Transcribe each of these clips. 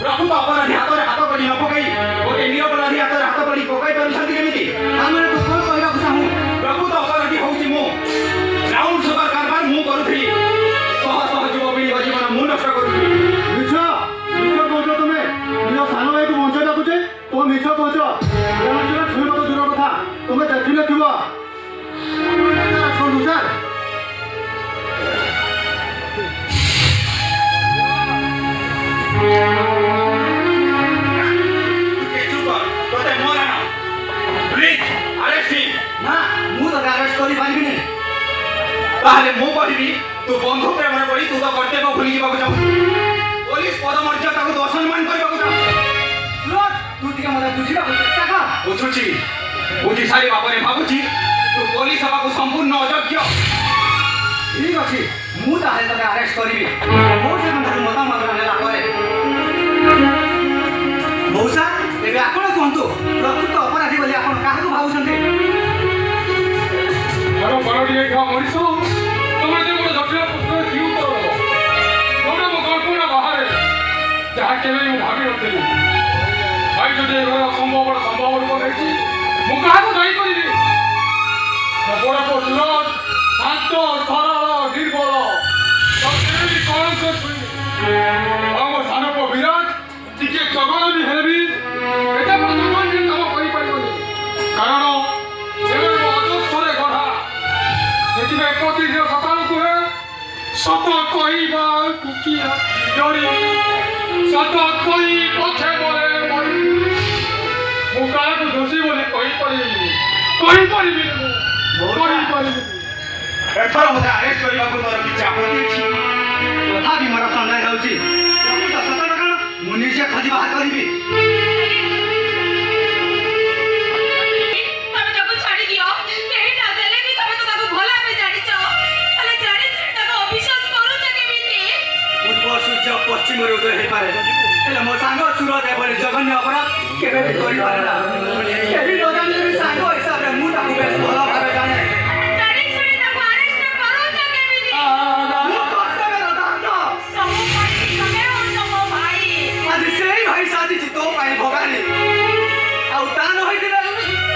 प्रकृत अपराधी हाथ में हाथ करी न पकई गोटे निरपराधी हाथ में हाथ करी पकई पारिछंती केमिति आमरे तो कोन कहबा चाहू प्रकृत अपराधी होउची मु राउंड सुपर कारबार मु करूथली सह सह युवपीढ़ी जीवन मु नष्ट करूथली मिछ कहछ तुमे निज सान भाई को बंचाई डाकुचे तुम मिछ कहछ एना छुईबा तो दूर कथा तुमे देखिले थिबो छोड़ू सर तू बंधु प्रेम पड़ी तू तो कर्तव्य भूली जावाक चाहू पुलिस पदमर्यादा को असम्मान करबाक चाहू तू टिके मते बुझिबा चेष्टा कर बुझुची बुझी सारी बापरे भाबुची तू पुलिस हवा को संपूर्ण अयोग्य ठीक अछि मु ताहे तके अरेस्ट करिबी मोर से मन मतामत नेला करे मौसा एबे आपण कोंतु प्रकृत अपराधी बोली आपण काहको भाबुछन्ते अरे बरडी का मरिसो तुम जे मोर जटिल प्रश्न क्यों करो तुम मो कल्पना बाहर जहाँ केवे मु भाबी नथली भाई जो जे संभव को देखी मु काहको दायी करिबी बड़ पुत्र शांत सरल निर्बल सत्यि कलंक छुई हम सान को विराट टिके जगन भी हेबी एटा भगवान जे काम करि परिबनी कारण एबे अदोषरे गढ़ा सेतिबे प्रतिदिन सकाल को सत कहिबा कुकिया डरी सत कहि पछे बोले मरी मु काहको दोषी बोली कहि परिबी एथर मते अरेस्ट करबा को तोर किछ आपत्ति अछि तथापि मोर संदेह होउची प्रकृत सतर कान मु निजे खोजी बाहर करिबी तमे ताको छाडी दियो केही ना देले भी तमे तो ताको भला में जानिचो तले जानि ताको अविश्वास करूछ केमिति पूर्व सूर्य पश्चिम रे उदय हे पारे हेले मो सांग सूरज एबले जघन्य अपराध केबे भी करि पारे ना केही न जानि सांग हिसाब रे मु ताको बेस भला भाबे जाने जानि छुडी ताको अरेस्ट करूछ केमिति मु कर्तव्य रदास्त सब पाई तमे और सब भाई आज सेही भाई साथी जितो पाई भगानी आउ ता न होइतिले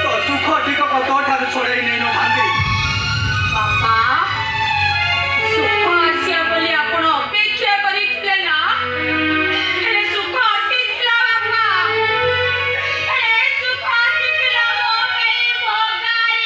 तो सुख ठीक को तो ठार छोड़ै नै न भांती बाबा सुख आसिया बोली आपण अपेक्षा करिथिले ना हेले सुख आसीथिला बाबा हेले सुख आसीथिला मो पे भगारी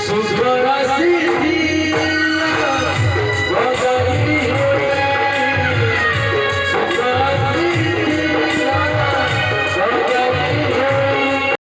सुबह